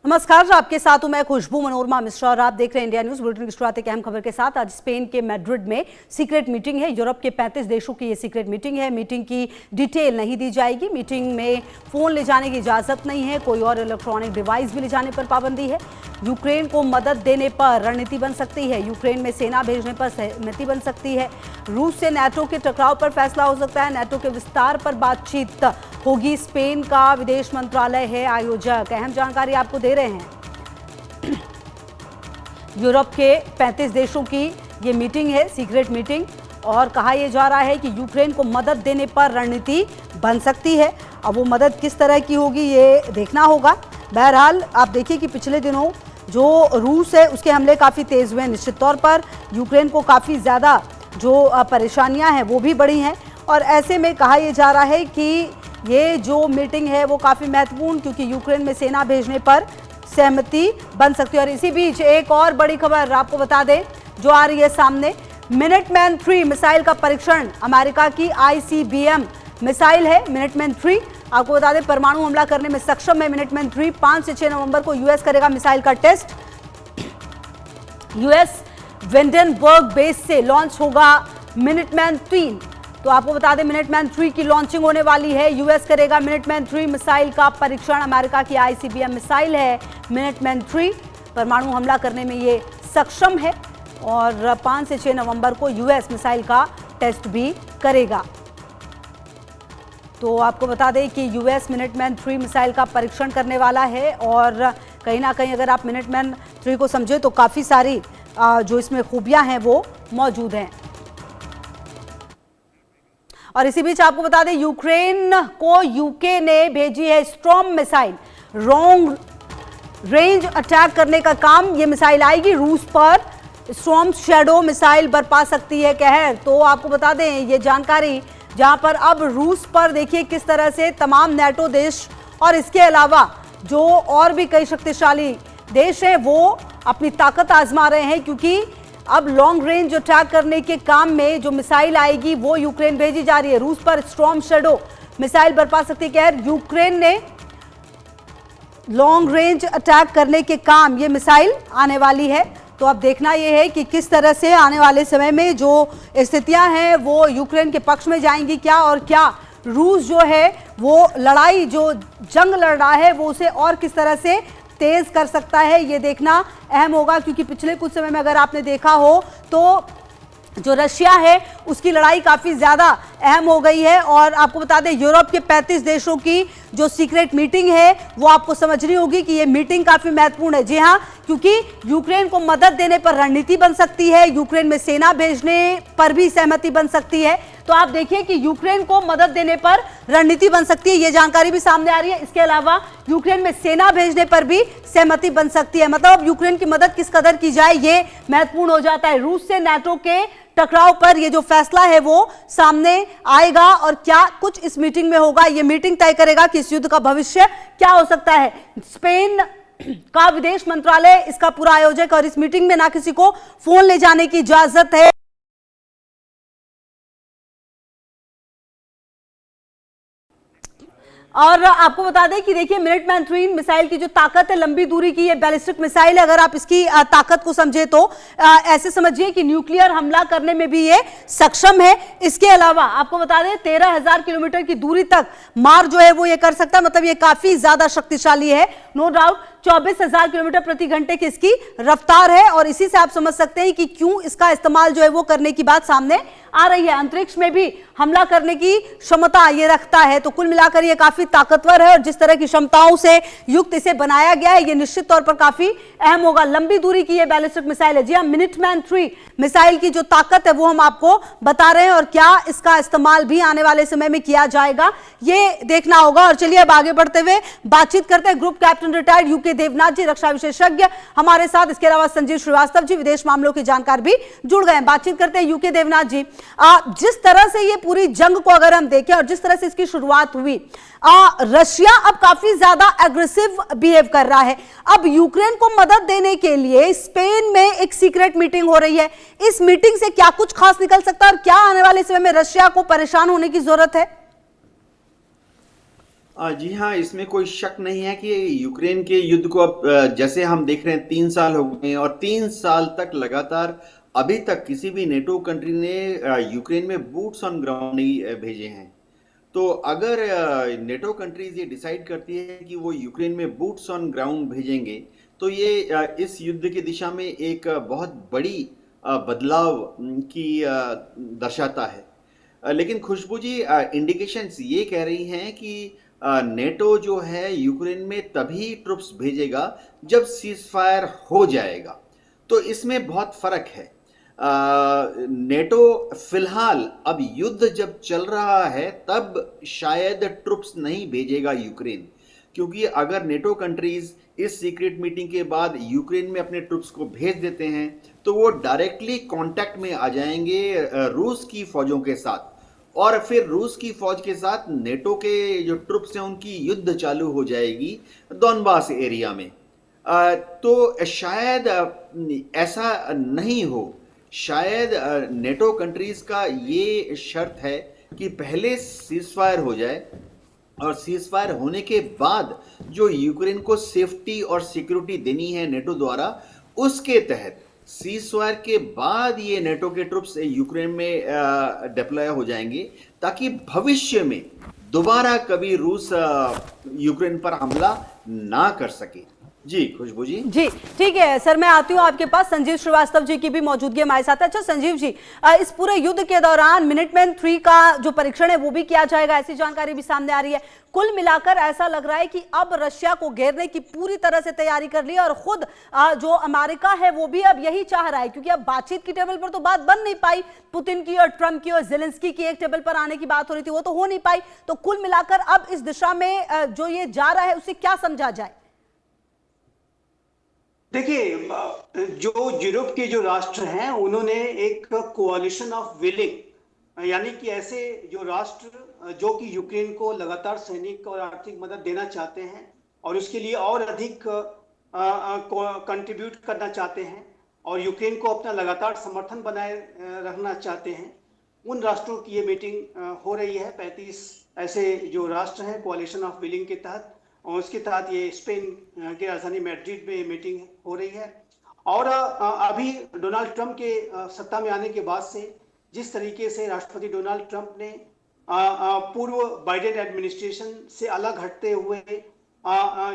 नमस्कार, आपके साथ हूं मैं खुशबू मनोरमा मिश्रा और आप देख रहे हैं इंडिया न्यूज बुलेटिन की शुरुआत एक अहम खबर के साथ। आज स्पेन के मैड्रिड में सीक्रेट मीटिंग है। यूरोप के 35 देशों की ये सीक्रेट मीटिंग है। मीटिंग की डिटेल नहीं दी जाएगी। मीटिंग में फोन ले जाने की इजाजत नहीं है। कोई और इलेक्ट्रॉनिक डिवाइस भी ले जाने पर पाबंदी है। यूक्रेन को मदद देने पर रणनीति बन सकती है। यूक्रेन में सेना भेजने पर सहमति बन सकती है। रूस से नाटो के टकराव पर फैसला हो सकता है। नाटो के विस्तार पर बातचीत होगी। स्पेन का विदेश मंत्रालय है आयोजक। अहम जानकारी आपको दे रहे हैं। यूरोप के 35 देशों की ये मीटिंग है, सीक्रेट मीटिंग, और कहा यह जा रहा है कि यूक्रेन को मदद देने पर रणनीति बन सकती है। अब वो मदद किस तरह की होगी ये देखना होगा। बहरहाल आप देखिए कि पिछले दिनों जो रूस है उसके हमले काफ़ी तेज़ हुए हैं। निश्चित तौर पर यूक्रेन को काफ़ी ज़्यादा जो परेशानियां हैं वो भी बढ़ी हैं, और ऐसे में कहा यह जा रहा है कि ये जो मीटिंग है वो काफ़ी महत्वपूर्ण, क्योंकि यूक्रेन में सेना भेजने पर सहमति बन सकती है। और इसी बीच एक और बड़ी खबर आपको बता दें जो आ रही है सामने। मिनटमैन 3 मिसाइल का परीक्षण, अमेरिका की ICBM मिसाइल है मिनटमैन 3। आपको बता दें परमाणु हमला करने में सक्षम है मिनटमैन 3। 5 से 6 नवंबर को यूएस करेगा मिसाइल का टेस्ट। यूएस वेंडनबर्ग बेस से लॉन्च होगा मिनटमैन 3। तो आपको बता दें मिनटमैन 3 की लॉन्चिंग होने वाली है। यूएस करेगा मिनटमैन 3 मिसाइल का परीक्षण। अमेरिका की ICBM मिसाइल है मिनटमैन 3। परमाणु हमला करने में ये सक्षम है, और 5 से 6 नवंबर को यूएस मिसाइल का टेस्ट भी करेगा। तो आपको बता दें कि यूएस मिनटमैन 3 मिसाइल का परीक्षण करने वाला है, और कहीं ना कहीं अगर आप मिनटमैन 3 को समझे तो काफ़ी सारी जो इसमें खूबियां हैं वो मौजूद हैं। और इसी बीच आपको बता दें यूक्रेन को यूके ने भेजी है storm missile. Long range attack करने का काम ये मिसाइल आएगी। रूस पर स्टॉर्म शैडो मिसाइल बरपा सकती है कहर। तो आपको बता दें ये जानकारी, जहां पर अब रूस पर देखिए किस तरह से तमाम नाटो देश और इसके अलावा जो और भी कई शक्तिशाली देश हैं वो अपनी ताकत आजमा रहे हैं, क्योंकि अब लॉन्ग रेंज अटैक करने के काम में जो मिसाइल आएगी वो यूक्रेन भेजी जा रही है। रूस पर स्टॉर्म शैडो मिसाइल बरपा सकती है कहर। यूक्रेन ने लॉन्ग रेंज अटैक करने के काम ये मिसाइल आने वाली है। तो अब देखना यह है कि किस तरह से आने वाले समय में जो स्थितियां हैं वो यूक्रेन के पक्ष में जाएंगी क्या, और क्या रूस जो है वो लड़ाई जो जंग लड़ रहा है वो उसे और किस तरह से तेज कर सकता है, ये देखना अहम होगा। क्योंकि पिछले कुछ समय में अगर आपने देखा हो तो जो रशिया है उसकी लड़ाई काफ़ी ज़्यादा अहम हो गई है। और आपको बता दें यूरोप के 35 देशों की जो सीक्रेट मीटिंग है वो आपको समझनी होगी कि ये मीटिंग काफ़ी महत्वपूर्ण है। जी हाँ, क्योंकि यूक्रेन को मदद देने पर रणनीति बन सकती है। यूक्रेन में सेना भेजने पर भी सहमति बन सकती है। तो आप देखिए कि यूक्रेन को मदद देने पर रणनीति बन सकती है, ये जानकारी भी सामने आ रही है। इसके अलावा यूक्रेन में सेना भेजने पर भी सहमति बन सकती है। मतलब यूक्रेन की मदद किस कदर की जाए ये महत्वपूर्ण हो जाता है। रूस से नाटो के टकराव पर ये जो फैसला है वो सामने आएगा, और क्या कुछ इस मीटिंग में होगा ये मीटिंग तय करेगा कि इस युद्ध का भविष्य क्या हो सकता है। स्पेन का विदेश मंत्रालय इसका पूरा आयोजक, और इस मीटिंग में ना किसी को फोन ले जाने की इजाजत है। और आपको बता दें कि देखिए मिनटमैन 3 मिसाइल की जो ताकत है, लंबी दूरी की ये बैलिस्टिक मिसाइल है। अगर आप इसकी ताकत को समझे तो ऐसे समझिए कि न्यूक्लियर हमला करने में भी ये सक्षम है। इसके अलावा आपको बता दें 13,000 किलोमीटर की दूरी तक मार जो है वो ये कर सकता है। मतलब ये काफी ज्यादा शक्तिशाली है, नो डाउट। 24,000 किलोमीटर प्रति घंटे की इसकी रफ्तार है, और इसी से आप समझ सकते हैं कि क्यों इसका इस्तेमाल जो है वो करने की बात सामने आ रही है। अंतरिक्ष में भी हमला करने की क्षमता ये रखता है। तो कुल मिलाकर ये काफी ताकतवर है, और जिस तरह की क्षमताओं से युक्त इसे बनाया गया है ये निश्चित तौर पर काफी अहम होगा। लंबी दूरी की ये बैलिस्टिक मिसाइल है। जी हाँ, मिनटमैन 3 मिसाइल की जो ताकत है वो हम आपको बता रहे हैं, और क्या इसका इस्तेमाल भी आने वाले समय में किया जाएगा ये देखना होगा। और चलिए अब आगे बढ़ते हुए बातचीत करते हैं। Group captain retired UK Devnath ji, रक्षा विशेषज्ञ हमारे साथ। इसके अलावा संजीव श्रीवास्तव जी, विदेश मामलों के जानकार भी जुड़ गए हैं। बातचीत करते हैं यूके देवनाथ जी। जिस तरह से ये पूरी जंग को अगर हम देखें और जिस तरह से इसकी शुरुआत हुई, रशिया अब काफी ज्यादा एग्रेसिव बिहेव कर रहा है। अब यूक्रेन को मदद देने के लिए स्पेन में एक सीक्रेट मीटिंग हो रही है। इस मीटिंग से क्या कुछ खास निकल सकता है, और क्या आने वाले समय में रशिया को परेशान होने की जरूरत है? जी हाँ, इसमें कोई शक नहीं है कि यूक्रेन के युद्ध को अब जैसे हम देख रहे हैं 3 साल हो गए हैं, और 3 साल तक लगातार अभी तक किसी भी नेटो कंट्री ने यूक्रेन में बूट्स ऑन ग्राउंड नहीं भेजे हैं। तो अगर नेटो कंट्रीज ये डिसाइड करती है कि वो यूक्रेन में बूट्स ऑन ग्राउंड भेजेंगे, तो ये इस युद्ध की दिशा में एक बहुत बड़ी बदलाव की दर्शाता है। लेकिन खुशबू जी, इंडिकेशंस ये कह रही हैं कि नेटो जो है यूक्रेन में तभी ट्रुप्स भेजेगा जब सीज फायर हो जाएगा। तो इसमें बहुत फर्क है। नेटो फिलहाल अब युद्ध जब चल रहा है तब शायद ट्रुप्स नहीं भेजेगा यूक्रेन, क्योंकि अगर नेटो कंट्रीज इस सीक्रेट मीटिंग के बाद यूक्रेन में अपने ट्रुप्स को भेज देते हैं तो वो डायरेक्टली कांटेक्ट में आ जाएंगे रूस की फौजों के साथ, और फिर रूस की फौज के साथ नेटो के जो ट्रुप्स हैं उनकी युद्ध चालू हो जाएगी डोनबास एरिया में। तो शायद ऐसा नहीं हो। शायद नेटो कंट्रीज का ये शर्त है कि पहले सीज फायर हो जाए, और सीज फायर होने के बाद जो यूक्रेन को सेफ्टी और सिक्योरिटी देनी है नेटो द्वारा, उसके तहत सीज फायर के बाद ये नेटो के ट्रुप्स यूक्रेन में डिप्लॉय हो जाएंगे, ताकि भविष्य में दोबारा कभी रूस यूक्रेन पर हमला ना कर सके। जी खुशबू जी। जी ठीक है सर, मैं आती हूँ आपके पास। संजीव श्रीवास्तव जी की भी मौजूदगी हमारे साथ है। अच्छा संजीव जी, इस पूरे युद्ध के दौरान मिनटमैन 3 का जो परीक्षण है वो भी किया जाएगा, ऐसी जानकारी भी सामने आ रही है। कुल मिलाकर ऐसा लग रहा है कि अब रशिया को घेरने की पूरी तरह से तैयारी कर ली, और खुद जो अमेरिका है वो भी अब यही चाह रहा है, क्योंकि अब बातचीत की टेबल पर तो बात बन नहीं पाई। पुतिन की और ट्रंप की और जेलेंस्की की एक टेबल पर आने की बात हो रही थी, वो तो हो नहीं पाई। तो कुल मिलाकर अब इस दिशा में जो ये जा रहा है उसे क्या समझा जाए? देखिए, जो यूरोप के जो राष्ट्र हैं उन्होंने एक कोalition ऑफ विलिंग, यानी कि ऐसे जो राष्ट्र जो कि यूक्रेन को लगातार सैनिक और आर्थिक मदद देना चाहते हैं और उसके लिए और अधिक कंट्रीब्यूट करना चाहते हैं और यूक्रेन को अपना लगातार समर्थन बनाए रखना चाहते हैं, उन राष्ट्रों की ये मीटिंग हो रही है। 35 ऐसे जो राष्ट्र हैं कोalition ऑफ विलिंग के तहत, और उसके तहत ये स्पेन की राजधानी मैड्रिड में ये मीटिंग हो रही है। और अभी डोनाल्ड ट्रंप के सत्ता में आने के बाद से जिस तरीके से राष्ट्रपति डोनाल्ड ट्रंप ने पूर्व बाइडेन एडमिनिस्ट्रेशन से अलग हटते हुए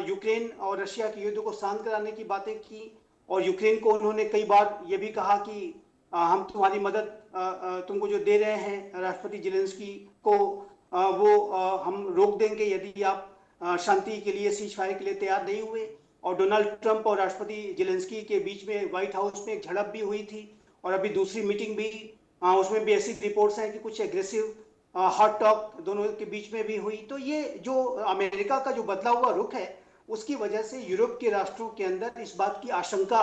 यूक्रेन और रशिया के युद्ध को शांत कराने की बातें की, और यूक्रेन को उन्होंने कई बार ये भी कहा कि हम तुम्हारी मदद तुमको जो दे रहे हैं राष्ट्रपति जेलेंस्की को, वो हम रोक देंगे यदि आप शांति के लिए, सीज फायर के लिए तैयार नहीं हुए। और डोनाल्ड ट्रंप और राष्ट्रपति जेलेंस्की के बीच में व्हाइट हाउस में एक झड़प भी हुई थी, और अभी दूसरी मीटिंग भी, उसमें भी ऐसी रिपोर्ट्स हैं कि कुछ एग्रेसिव हॉट टॉक दोनों के बीच में भी हुई। तो ये जो अमेरिका का जो बदला हुआ रुख है उसकी वजह से यूरोप के राष्ट्रों के अंदर इस बात की आशंका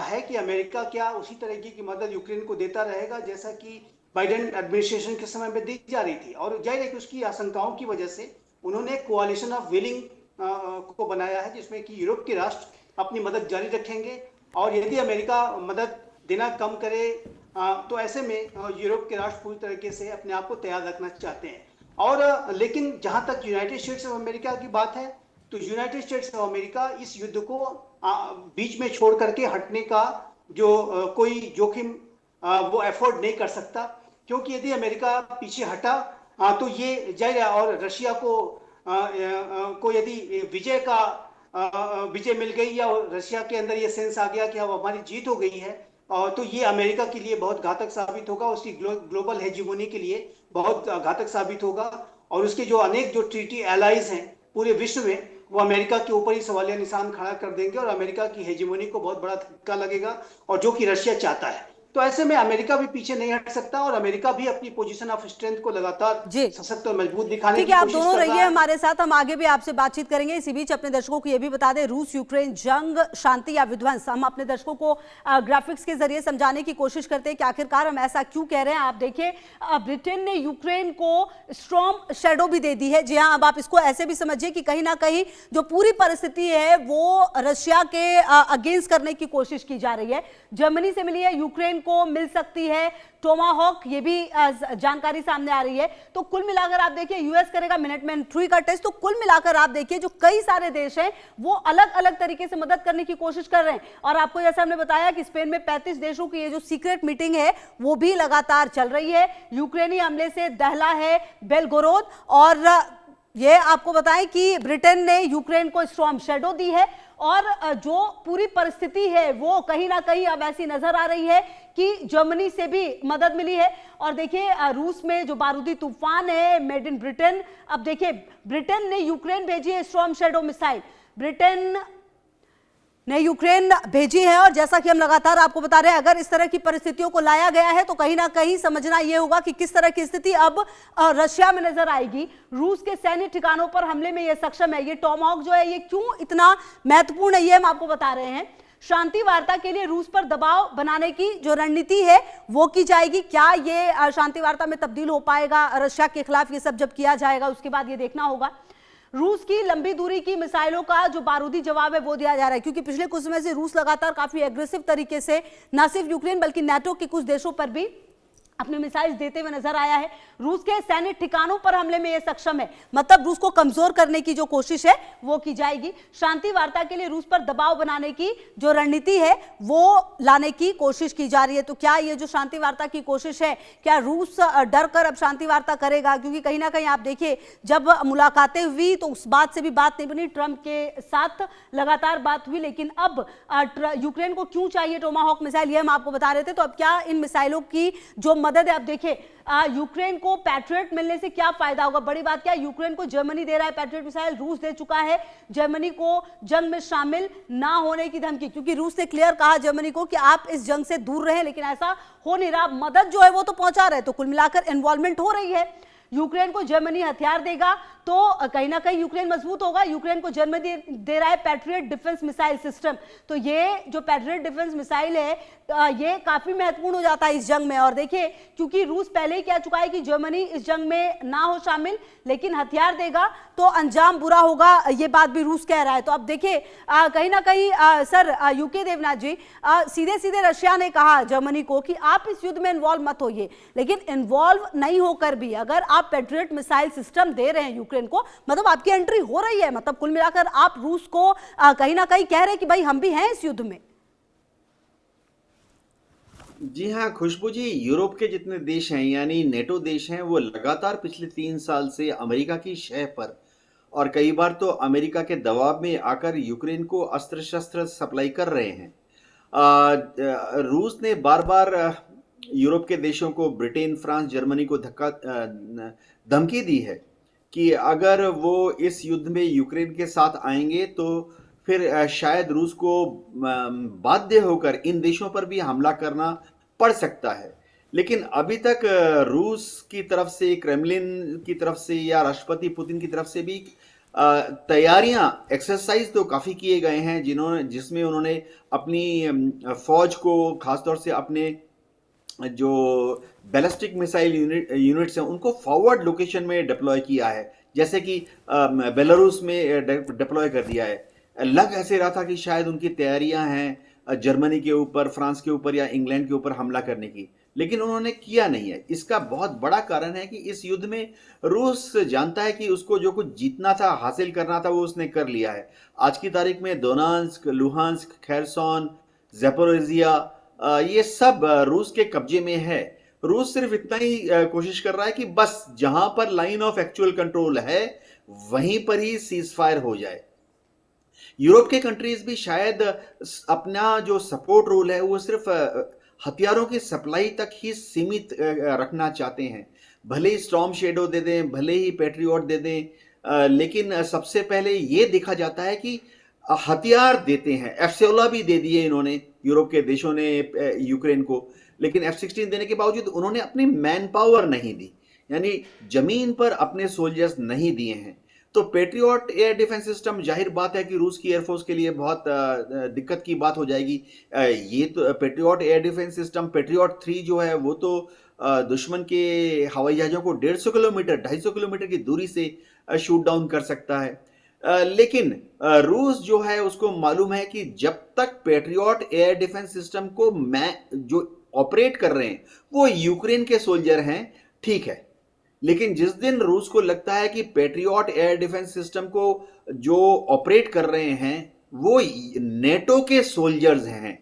है कि अमेरिका क्या उसी तरीके की मदद यूक्रेन को देता रहेगा जैसा कि बाइडेन एडमिनिस्ट्रेशन के समय में दी जा रही थी। और जाहिर है कि उसकी आशंकाओं की वजह से उन्होंने कोalition ऑफ विलिंग को बनाया है, जिसमें कि यूरोप के राष्ट्र अपनी मदद जारी रखेंगे, और यदि अमेरिका मदद देना कम करे तो ऐसे में यूरोप के राष्ट्र पूरी तरीके से अपने आप को तैयार रखना चाहते हैं। और लेकिन जहां तक यूनाइटेड स्टेट्स ऑफ अमेरिका की बात है, तो यूनाइटेड स्टेट्स ऑफ अमेरिका इस युद्ध को बीच में छोड़ करके हटने का जो कोई जोखिम वो एफोर्ड नहीं कर सकता, क्योंकि यदि अमेरिका पीछे हटा तो ये जाहिर है, और रशिया को यदि विजय मिल गई या रशिया के अंदर ये सेंस आ गया कि अब हमारी जीत हो गई है, तो ये अमेरिका के लिए बहुत घातक साबित होगा, उसकी ग्लोबल हेजिमोनी के लिए बहुत घातक साबित होगा, और उसके जो अनेक जो ट्रीटी एलाइज हैं पूरे विश्व में वो अमेरिका के ऊपर ही सवालिया निशान खड़ा कर देंगे, और अमेरिका की हेजिमोनी को बहुत बड़ा धक्का लगेगा, और जो कि रशिया चाहता है। तो ऐसे में अमेरिका भी पीछे नहीं हट सकता, और अमेरिका भी अपनी पोजीशन ऑफ स्ट्रेंथ को लगातार सशक्त और मजबूत दिखाने की कोशिश कर रहा है। ठीक है, आप दोनों रहिए हमारे साथ, हम आगे भी आपसे बातचीत करेंगे। इसी बीच अपने दर्शकों को यह भी बता दें, रूस यूक्रेन जंग, शांति या विध्वंस, हम अपने दर्शकों को ग्राफिक्स के जरिए समझाने की कोशिश करते हैं कि आखिरकार हम ऐसा क्यों कह रहे हैं। आप देखिए, ब्रिटेन ने यूक्रेन को स्टॉर्म शैडो भी दे दी है। जी हाँ, अब आप इसको ऐसे भी समझिए कि कहीं ना कहीं जो पूरी परिस्थिति है वो रशिया के अगेंस्ट करने की कोशिश की जा रही है। जर्मनी से मिली है यूक्रेन को मिल सकती है टोमाहॉक, ये भी जानकारी सामने आ रही है। तो कुल मिलाकर आप देखिए यूएस करेगा मिनटमैन 3 का टेस्ट। तो कुल मिलाकर आप देखिए जो कई सारे देश हैं वो अलग अलग तरीके से मदद करने की कोशिश कर रहे हैं। और आपको जैसा हमने बताया कि स्पेन में 35 देशों की ये जो सीक्रेट मीटिंग है वो भी लगातार चल रही है। यूक्रेनी हमले से दहला है बेलगोरोद, और ये आपको बताएं कि ब्रिटेन ने यूक्रेन को स्टॉर्म शैडो दी है। और जो पूरी परिस्थिति है वो कहीं ना कहीं अब ऐसी नजर आ रही है कि जर्मनी से भी मदद मिली है। और देखिए रूस में जो बारूदी तूफान है मेड इन ब्रिटेन, अब देखिए ब्रिटेन ने यूक्रेन भेजी है स्टॉर्म शैडो मिसाइल, ब्रिटेन ने यूक्रेन भेजी है। और जैसा कि हम लगातार आपको बता रहे हैं, अगर इस तरह की परिस्थितियों को लाया गया है तो कहीं ना कहीं समझना यह होगा कि किस तरह की स्थिति अब रशिया में नजर आएगी। रूस के सैन्य ठिकानों पर हमले में यह सक्षम है। ये टॉमहॉक जो है ये क्यों इतना महत्वपूर्ण है ये हम आपको बता रहे हैं। शांति वार्ता के लिए रूस पर दबाव बनाने की जो रणनीति है वो की जाएगी। क्या ये शांति वार्ता में तब्दील हो पाएगा रशिया के खिलाफ, ये सब जब किया जाएगा उसके बाद ये देखना होगा। रूस की लंबी दूरी की मिसाइलों का जो बारूदी जवाब है वो दिया जा रहा है, क्योंकि पिछले कुछ समय से रूस लगातार काफी एग्रेसिव तरीके से न सिर्फ यूक्रेन बल्कि नाटो के कुछ देशों पर भी अपने मिसाइल देते हुए नजर आया है। रूस के सैन्य ठिकानों पर हमले में यह सक्षम है, मतलब रूस को कमजोर करने की जो कोशिश है वो की जाएगी। शांति वार्ता के लिए रूस पर दबाव बनाने की जो रणनीति है वो लाने की कोशिश की जा रही है। तो क्या ये जो शांति वार्ता की कोशिश है, क्या रूस डर कर अब शांति वार्ता करेगा? क्योंकि कहीं ना कहीं आप देखिए जब मुलाकातें हुई तो उस बात से भी बात नहीं बनी, ट्रंप के साथ लगातार बात हुई, लेकिन अब यूक्रेन को क्यों चाहिए टोमाहॉक मिसाइल ये हम आपको बता रहे थे। तो अब क्या इन मिसाइलों की जो मदद है, अब देखिए यूक्रेन को पैट्रियट मिलने से क्या फायदा होगा? बड़ी बात क्या है, यूक्रेन को जर्मनी दे रहा है पैट्रियट मिसाइल, रूस दे चुका है जर्मनी को जंग में शामिल ना होने की धमकी, क्योंकि रूस ने क्लियर कहा जर्मनी को कि आप इस जंग से दूर रहें, लेकिन ऐसा हो नहीं रहा। मदद जो है वो तो पहुंचा रहे, तो कुल मिलाकर इन्वॉल्वमेंट हो रही है। यूक्रेन को जर्मनी हथियार देगा तो कहीं ना कहीं यूक्रेन मजबूत होगा। यूक्रेन को जर्मनी दे रहा है पैट्रियट डिफेंस मिसाइल सिस्टम, तो ये जो पैट्रियट डिफेंस मिसाइल है ये काफी महत्वपूर्ण हो जाता है इस जंग में। और देखिए क्योंकि रूस पहले ही कह चुका है कि जर्मनी इस जंग में ना हो शामिल, लेकिन हथियार देगा तो अंजाम बुरा होगा, ये बात भी रूस कह रहा है। तो अब देखिए कहीं ना कहीं सर यूके देवनाथ जी, सीधे सीधे रशिया ने कहा जर्मनी को कि आप इस युद्ध में इन्वॉल्व मत होइए, लेकिन इन्वॉल्व नहीं होकर भी अगर आप पैट्रियट मिसाइल सिस्टम दे रहे हैं यूक्रेन को, मतलब आपकी एंट्री हो रही है, मतलब कुल मिलाकर आप रूस को कहीं ना कहीं कह रहे हैं कि भाई हम भी हैं इस युद्ध में। जी हाँ खुशबू जी, यूरोप के जितने देश हैं यानी नेटो देश हैं वो लगातार पिछले 3 साल से अमेरिका की शह पर और कई बार तो अमेरिका के दबाव में आकर यूक्रेन को अस्त्र शस्त्र सप्लाई कर रहे हैं। रूस ने बार बार यूरोप के देशों को, ब्रिटेन, फ्रांस, जर्मनी को धमकी दी है कि अगर वो इस युद्ध में यूक्रेन के साथ आएंगे तो फिर शायद रूस को बाध्य होकर इन देशों पर भी हमला करना पड़ सकता है। लेकिन अभी तक रूस की तरफ से, क्रेमलिन की तरफ से या राष्ट्रपति पुतिन की तरफ से भी तैयारियां, एक्सरसाइज तो काफ़ी किए गए हैं जिसमें उन्होंने अपनी फौज को, खासतौर से अपने जो बैलिस्टिक मिसाइल यूनिट्स हैं उनको फॉरवर्ड लोकेशन में डिप्लॉय किया है, जैसे कि बेलारूस में डिप्लॉय कर दिया है। लग ऐसे रहा था कि शायद उनकी तैयारियां हैं जर्मनी के ऊपर, फ्रांस के ऊपर या इंग्लैंड के ऊपर हमला करने की, लेकिन उन्होंने किया नहीं है। इसका बहुत बड़ा कारण है कि इस युद्ध में रूस जानता है कि उसको जो कुछ जीतना था, हासिल करना था, वो उसने कर लिया है। आज की तारीख में दोनेत्स्क, लुहांस्क, खेरसॉन, ज़ैपोरिज़िया ये सब रूस के कब्जे में है। रूस सिर्फ इतना ही कोशिश कर रहा है कि बस जहां पर लाइन ऑफ एक्चुअल कंट्रोल है वहीं पर ही सीज फायर हो जाए। यूरोप के कंट्रीज भी शायद अपना जो सपोर्ट रोल है वो सिर्फ हथियारों की सप्लाई तक ही सीमित रखना चाहते हैं। भले ही स्टॉर्म शैडो दे दें, भले ही पैट्रियट दे दें, लेकिन सबसे पहले ये देखा जाता है कि हथियार देते हैं। F-16 भी दे दिए इन्होंने, यूरोप के देशों ने यूक्रेन को, लेकिन F-16 देने के बावजूद उन्होंने अपनी मैन पावर नहीं दी, यानी जमीन पर अपने सोल्जर्स नहीं दिए हैं। तो पेट्रियट एयर डिफेंस सिस्टम, जाहिर बात है कि रूस की एयरफोर्स के लिए बहुत दिक्कत की बात हो जाएगी। ये तो patriot air defence system, patriot 3 जो है वो तो दुश्मन के हवाई जहाज़ों को 150 किलोमीटर, 250 किलोमीटर की दूरी से शूट डाउन कर सकता है। लेकिन रूस जो है उसको मालूम है कि जब तक पेट्रियट एयर डिफेंस सिस्टम को जो ऑपरेट कर रहे हैं वो यूक्रेन के सोल्जर हैं, ठीक है, लेकिन जिस दिन रूस को लगता है कि पैट्रियट एयर डिफेंस सिस्टम को जो ऑपरेट कर रहे हैं वो नेटो के सोल्जर्स हैं,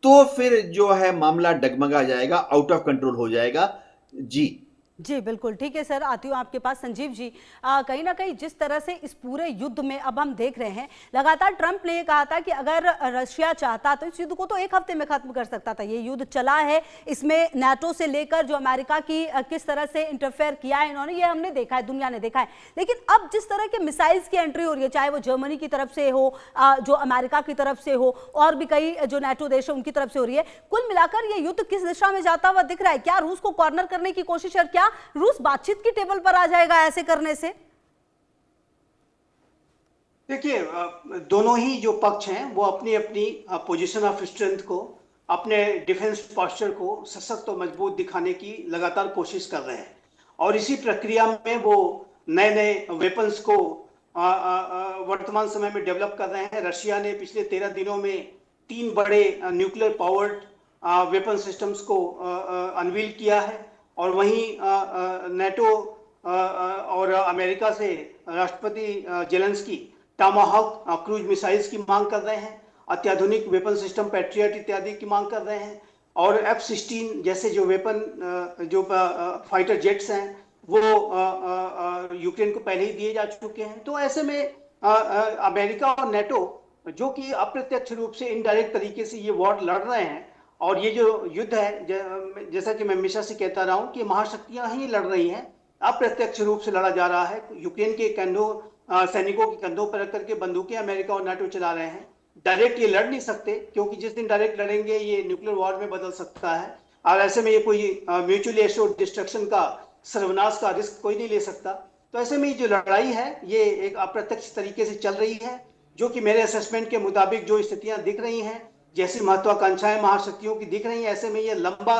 तो फिर जो है मामला डगमगा जाएगा, आउट ऑफ कंट्रोल हो जाएगा। जी जी बिल्कुल ठीक है सर, आती हूँ आपके पास। संजीव जी, कहीं ना कहीं जिस तरह से इस पूरे युद्ध में अब हम देख रहे हैं, लगातार ट्रंप ने ये कहा था कि अगर रशिया चाहता तो इस युद्ध को तो एक हफ्ते में खत्म कर सकता था। ये युद्ध चला है, इसमें नाटो से लेकर जो अमेरिका की किस तरह से इंटरफेयर किया है इन्होंने, ये हमने देखा है, दुनिया ने देखा है। लेकिन अब जिस तरह के मिसाइल्स की एंट्री हो रही है, चाहे वो जर्मनी की तरफ से हो, जो अमेरिका की तरफ से हो, और भी कई जो नाटो देश है उनकी तरफ से हो रही है, कुल मिलाकर ये युद्ध किस दिशा में जाता हुआ दिख रहा है? क्या रूस को कॉर्नर करने की कोशिश है? क्या रूस बातचीत की टेबल पर आ जाएगा ऐसे करने से? देखिए, दोनों ही जो पक्ष हैं वो अपनी अपनी पोजीशन ऑफ स्ट्रेंथ को, अपने डिफेंस पोस्चर को सशक्त और मजबूत दिखाने की लगातार कोशिश कर रहे हैं, और इसी प्रक्रिया में वो नए नए वेपन्स को वर्तमान समय में डेवलप कर रहे हैं। रशिया ने पिछले 13 दिनों में 3 बड़े न्यूक्लियर पावर्ड वेपन सिस्टम्स को अनवील किया है, और वहीं नेटो और अमेरिका से राष्ट्रपति जेलेंस्की टामाहाक क्रूज मिसाइल्स की मांग कर रहे हैं, अत्याधुनिक वेपन सिस्टम पैट्रियट इत्यादि की मांग कर रहे हैं, और F-16 जैसे जो वेपन जो फाइटर जेट्स हैं वो यूक्रेन को पहले ही दिए जा चुके हैं। तो ऐसे में अमेरिका और नेटो जो कि अप्रत्यक्ष रूप से इनडायरेक्ट तरीके से ये वॉर लड़ रहे हैं, और ये जो युद्ध है, जैसा कि मैं हमेशा से कहता रहा हूँ कि महाशक्तियां ही लड़ रही हैं, अप्रत्यक्ष रूप से लड़ा जा रहा है। यूक्रेन के कंधों सैनिकों के कंधों पर रख करके बंदूकें अमेरिका और नाटो चला रहे हैं। डायरेक्ट ये लड़ नहीं सकते, क्योंकि जिस दिन डायरेक्ट लड़ेंगे ये न्यूक्लियर वॉर में बदल सकता है, और ऐसे में ये कोई म्यूचुअली एश्योर्ड डिस्ट्रक्शन का, सर्वनाश का रिस्क कोई नहीं ले सकता। तो ऐसे में जो लड़ाई है ये एक अप्रत्यक्ष तरीके से चल रही है, जो कि मेरे असेसमेंट के मुताबिक जो स्थितियां दिख रही हैं, जैसी महत्वाकांक्षाएं महाशक्तियों की दिख रही हैं, ऐसे में ये लंबा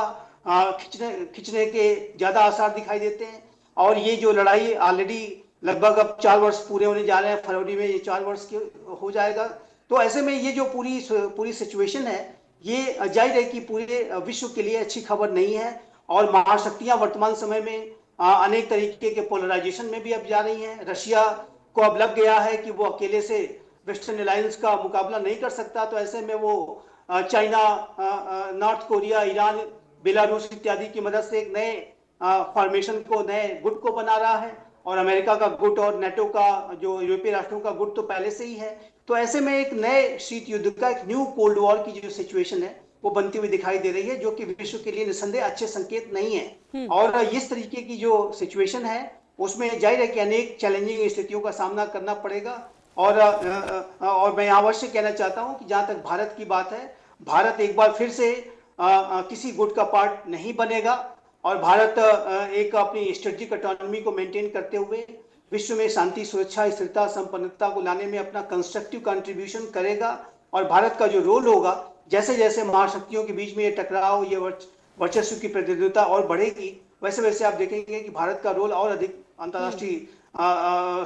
खिंचने के ज्यादा आसार दिखाई देते हैं। और ये जो लड़ाई ऑलरेडी लगभग अब 4 वर्ष पूरे होने जा रहे हैं, फरवरी में ये 4 वर्ष के हो जाएगा। तो ऐसे में ये जो पूरी सिचुएशन है, ये जाहिर है कि पूरे विश्व के लिए अच्छी खबर नहीं है, और महाशक्तियां वर्तमान समय में अनेक तरीके के पोलराइजेशन में भी अब जा रही हैं। रशिया को अब लग गया है कि वो अकेले से वेस्टर्न अलायंस का मुकाबला नहीं कर सकता, तो ऐसे में वो China, north Korea, Iran, Belarus इत्यादि की मदद से एक नए फॉर्मेशन को, नए गुट को बना रहा है, और अमेरिका का गुट और नेटो का, जो यूरोपीय राष्ट्रों का गुट तो पहले से ही है। तो ऐसे में एक नए शीत युद्ध का, एक न्यू कोल्ड वॉर की जो सिचुएशन है वो बनती हुई दिखाई दे रही है, जो कि विश्व के लिए निस्संदेह अच्छे संकेत नहीं है। और इस तरीके की जो सिचुएशन है उसमें जाहिर है कि अनेक चैलेंजिंग स्थितियों का सामना करना पड़ेगा। और मैं अवश्य कहना चाहता हूं कि जहां तक भारत की बात है, भारत एक बार फिर से किसी गुट का पार्ट नहीं बनेगा, और भारत एक अपनी स्ट्रेटेजिक ऑटोनॉमी को मेंटेन करते हुए विश्व में शांति, सुरक्षा, स्थिरता, संपन्नता को लाने में अपना कंस्ट्रक्टिव कंट्रीब्यूशन करेगा। और भारत का जो रोल होगा, जैसे जैसे महाशक्तियों के बीच में ये टकराव, ये वर्चस्व की प्रतिद्वंद्विता और बढ़ेगी, वैसे वैसे आप देखेंगे कि भारत का रोल और अधिक अंतर्राष्ट्रीय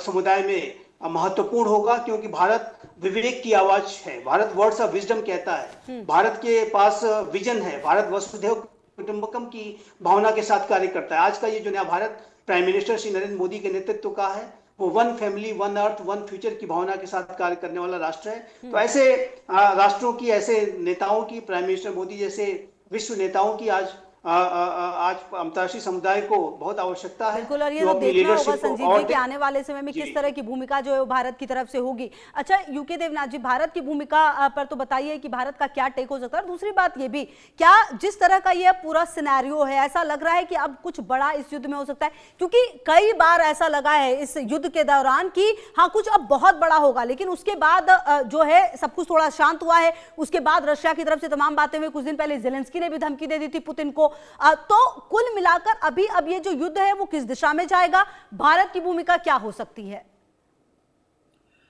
समुदाय में महत्वपूर्ण होगा, क्योंकि भारत विवेक की आवाज है, भारत वर्ड्स ऑफ विजडम कहता है, भारत के पास विजन है, भारत वसुधैव कुटुंबकम की भावना के साथ कार्य करता है। आज का ये जो नया भारत प्राइम मिनिस्टर श्री नरेंद्र मोदी के नेतृत्व का है, वो 1 फैमिली 1 अर्थ 1 फ्यूचर की भावना के साथ कार्य करने वाला राष्ट्र है। तो ऐसे राष्ट्रों की, ऐसे नेताओं की, प्राइम मिनिस्टर मोदी जैसे विश्व नेताओं की आज अंतर्राष्ट्रीय समुदाय को बहुत आवश्यकता है। बिल्कुल, और ये तो देखना होगा संजीव जी कि आने वाले समय में किस तरह की भूमिका जो है वो भारत की तरफ से होगी। अच्छा यूके देवनाथ जी, भारत की भूमिका पर तो बताइए कि भारत का क्या टेक हो सकता है, और दूसरी बात ये भी, क्या जिस तरह का ये पूरा सिनेरियो है, ऐसा लग रहा है कि अब कुछ बड़ा इस युद्ध में हो सकता है? क्योंकि कई बार ऐसा लगा है इस युद्ध के दौरान कि हाँ कुछ अब बहुत बड़ा होगा, लेकिन उसके बाद जो है सब कुछ थोड़ा शांत हुआ है। उसके बाद रशिया की तरफ से तमाम बातें हुई, कुछ दिन पहले जेलेंस्की ने भी धमकी दे दी थी पुतिन को। तो कुल मिलाकर अभी अब ये जो युद्ध है वो किस दिशा में जाएगा, भारत की भूमिका क्या हो सकती है?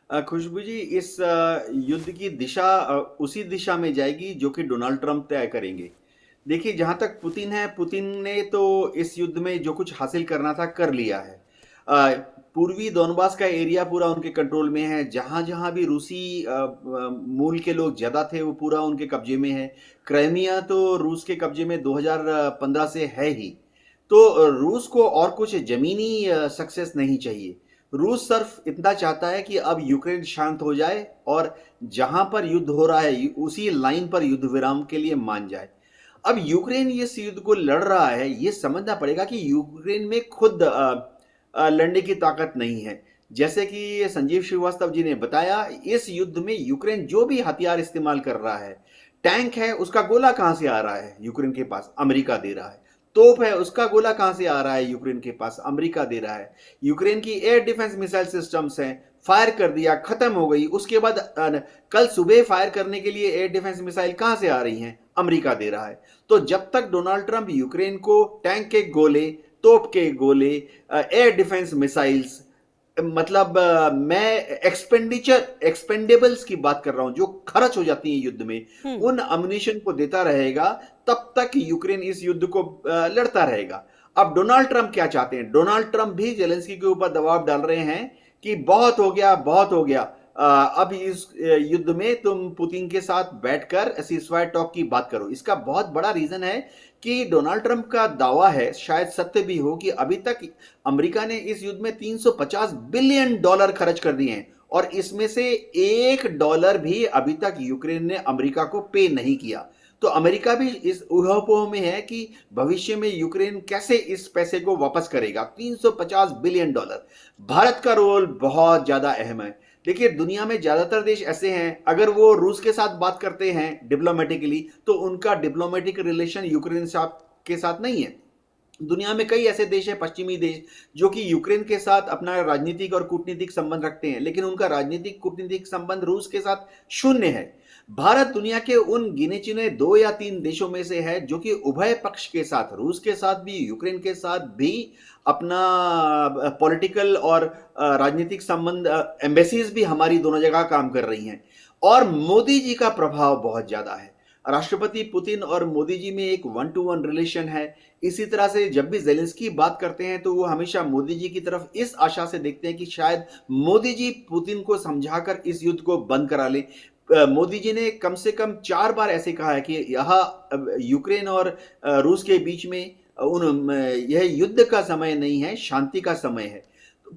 खुशबू जी, इस युद्ध की दिशा उसी दिशा में जाएगी जो कि डोनाल्ड ट्रंप तय करेंगे। देखिए, जहां तक पुतिन है, पुतिन ने तो इस युद्ध में जो कुछ हासिल करना था कर लिया है। पूर्वी दोनबास का एरिया पूरा उनके कंट्रोल में है। जहां जहां भी रूसी मूल के लोग ज्यादा थे वो पूरा उनके कब्जे में है। क्राइमिया तो रूस के कब्जे में 2015 से है ही। तो रूस को और कुछ जमीनी सक्सेस नहीं चाहिए। रूस सिर्फ इतना चाहता है कि अब यूक्रेन शांत हो जाए और जहां पर युद्ध हो रहा है उसी लाइन पर युद्ध विराम के लिए मान जाए। अब यूक्रेन इस युद्ध को लड़ रहा है, ये समझना पड़ेगा कि यूक्रेन में खुद लड़ने की ताकत नहीं है। जैसे कि संजीव श्रीवास्तव जी ने बताया, इस युद्ध में यूक्रेन जो भी हथियार इस्तेमाल कर रहा है, टैंक है उसका गोला कहां से आ रहा है, यूक्रेन के पास अमेरिका दे रहा है। तोप है उसका गोला कहां से आ रहा है, यूक्रेन के पास अमेरिका दे रहा है। यूक्रेन की एयर डिफेंस मिसाइल सिस्टम्स हैं, फायर कर दिया खत्म हो गई। उसके बाद कल सुबह फायर करने के लिए एयर डिफेंस मिसाइल कहां से आ रही हैं, अमेरिका दे रहा है। तो जब तक डोनाल्ड ट्रंप यूक्रेन को टैंक के गोले, तोप के गोले, एयर डिफेंस मिसाइल्स, मतलब मैं एक्सपेंडेबल्स की बात कर रहा हूं जो खर्च हो जाती है युद्ध में, उन अम्युनिशन को देता रहेगा, तब तक यूक्रेन इस युद्ध को लड़ता रहेगा। अब डोनाल्ड ट्रंप क्या चाहते हैं? डोनाल्ड ट्रंप भी जेलेंस्की के ऊपर दबाव डाल रहे हैं कि बहुत हो गया, बहुत हो गया, अब इस युद्ध में तुम पुतिन के साथ बैठकर सीज़फायर टॉक की बात करो। इसका बहुत बड़ा रीजन है कि डोनाल्ड ट्रंप का दावा है, शायद सत्य भी हो, कि अभी तक अमेरिका ने इस युद्ध में $350 बिलियन खर्च कर दिए हैं और इसमें से $1 भी अभी तक यूक्रेन ने अमेरिका को पे नहीं किया। तो अमेरिका भी इस ऊहापोह में है कि भविष्य में यूक्रेन कैसे इस पैसे को वापस करेगा। $350 बिलियन। भारत का रोल बहुत ज्यादा अहम है। देखिए, दुनिया में ज्यादातर देश ऐसे हैं, अगर वो रूस के साथ बात करते हैं डिप्लोमेटिकली, तो उनका डिप्लोमेटिक रिलेशन यूक्रेन के साथ नहीं है। दुनिया में कई ऐसे देश हैं, पश्चिमी देश, जो कि यूक्रेन के साथ अपना राजनीतिक और कूटनीतिक संबंध रखते हैं, लेकिन उनका राजनीतिक कूटनीतिक संबंध रूस के साथ शून्य है। भारत दुनिया के उन गिने चुने 2 या 3 देशों में से है जो कि उभय पक्ष के साथ, रूस के साथ भी, यूक्रेन के साथ भी अपना पॉलिटिकल और राजनीतिक संबंध, एम्बेसीज भी हमारी दोनों जगह काम कर रही हैं। और मोदी जी का प्रभाव बहुत ज्यादा है। राष्ट्रपति पुतिन और मोदी जी में एक 1-to-1 रिलेशन है। इसी तरह से जब भी जेलेंस्की बात करते हैं तो वो हमेशा मोदी जी की तरफ इस आशा से देखते हैं कि शायद मोदी जी पुतिन को समझाकर इस युद्ध को बंद करा ले। मोदी जी ने कम से कम 4 बार ऐसे कहा है कि यह यूक्रेन और रूस के बीच में यह युद्ध का समय नहीं है, शांति का समय है।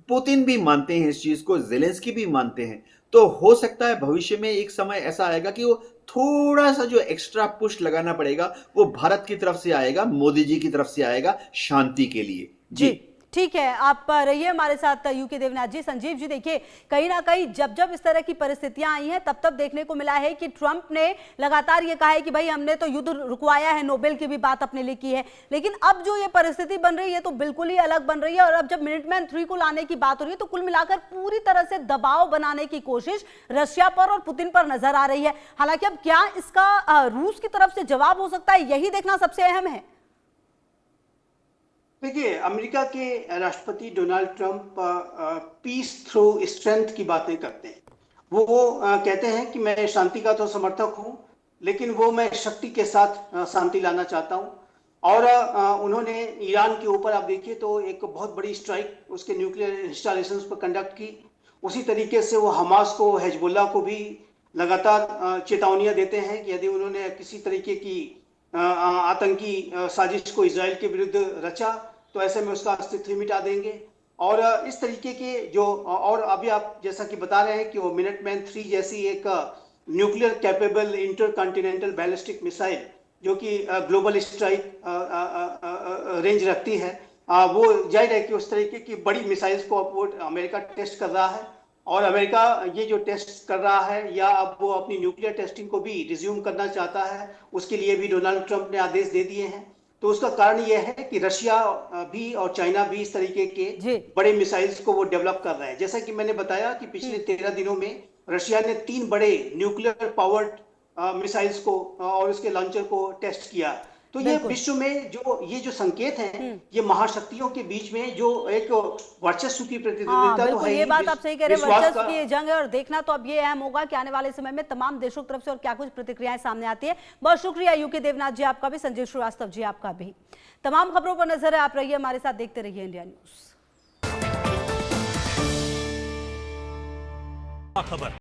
पुतिन भी मानते हैं इस चीज को, जेलेंस्की भी मानते हैं। तो हो सकता है भविष्य में एक समय ऐसा आएगा कि वो थोड़ा सा जो एक्स्ट्रा पुश लगाना पड़ेगा वो भारत की तरफ से आएगा, मोदी जी की तरफ से आएगा, शांति के लिए। जी ठीक है, आप रहिए हमारे साथ यूके देवनाथ जी। संजीव जी, देखिए, कहीं ना कहीं जब जब इस तरह की परिस्थितियां आई हैं तब तब देखने को मिला है कि ट्रंप ने लगातार ये कहा है कि भाई हमने तो युद्ध रुकवाया है, नोबेल की भी बात अपने लिए की है। लेकिन अब जो ये परिस्थिति बन रही है तो बिल्कुल ही अलग बन रही है। और अब जब मिनटमैन 3 को लाने की बात हो रही है तो कुल मिलाकर पूरी तरह से दबाव बनाने की कोशिश रशिया पर और पुतिन पर नजर आ रही है। हालांकि अब क्या इसका रूस की तरफ से जवाब हो सकता है, यही देखना सबसे अहम है। देखिए, अमेरिका के राष्ट्रपति Donald Trump peace through strength की बातें करते हैं। वो कहते हैं कि मैं शांति का तो समर्थक हूं, लेकिन वो मैं शक्ति के साथ शांति लाना चाहता हूं। और उन्होंने ईरान के ऊपर, आप देखिए तो, एक बहुत बड़ी स्ट्राइक उसके न्यूक्लियर इंस्टॉलेशंस पर कंडक्ट की। उसी तरीके से वो हमास को, हिजबुल्लाह को भी लगातार चेतावनियां देते हैं कि यदि उन्होंने किसी तरीके की आतंकी साजिश को इजराइल के विरुद्ध रचा तो ऐसे में उसका अस्तित्व मिटा देंगे। और इस तरीके के जो, और अभी आप जैसा कि बता रहे हैं कि वो मिनटमैन 3 जैसी एक nuclear capable intercontinental ballistic missile जो कि ग्लोबल स्ट्राइक रेंज रखती है, वो जाहिर है कि उस तरीके की बड़ी मिसाइल्स को अब अमेरिका टेस्ट कर रहा है। और अमेरिका ये जो टेस्ट कर रहा है, या अब वो अपनी न्यूक्लियर टेस्टिंग को भी रिज्यूम करना चाहता है, उसके लिए भी डोनाल्ड ट्रंप ने आदेश दे दिए हैं। तो उसका कारण यह है कि रशिया भी और चाइना भी इस तरीके के बड़े मिसाइल्स को वो डेवलप कर रहे हैं। जैसा कि मैंने बताया कि पिछले 13 दिनों में रशिया ने 3 बड़े न्यूक्लियर पावर्ड मिसाइल्स को और उसके लॉन्चर को टेस्ट किया। तो ये विश्व में जो संकेत हैं, ये महाशक्तियों के बीच में जो एक वर्चस्व की प्रतिद्वंदिता तो है। ये बात आप सही कह रहे हैं, वर्चस्व की जंग है। और देखना तो अब ये अहम होगा कि आने वाले समय में तमाम देशों की तरफ से और क्या कुछ प्रतिक्रियाएं सामने आती है। बहुत शुक्रिया यूके देवनाथ जी आपका भी, संजीव श्रीवास्तव जी आपका भी। तमाम खबरों पर नजर है, आप रहिए हमारे साथ, देखते रहिए इंडिया न्यूज। खबर।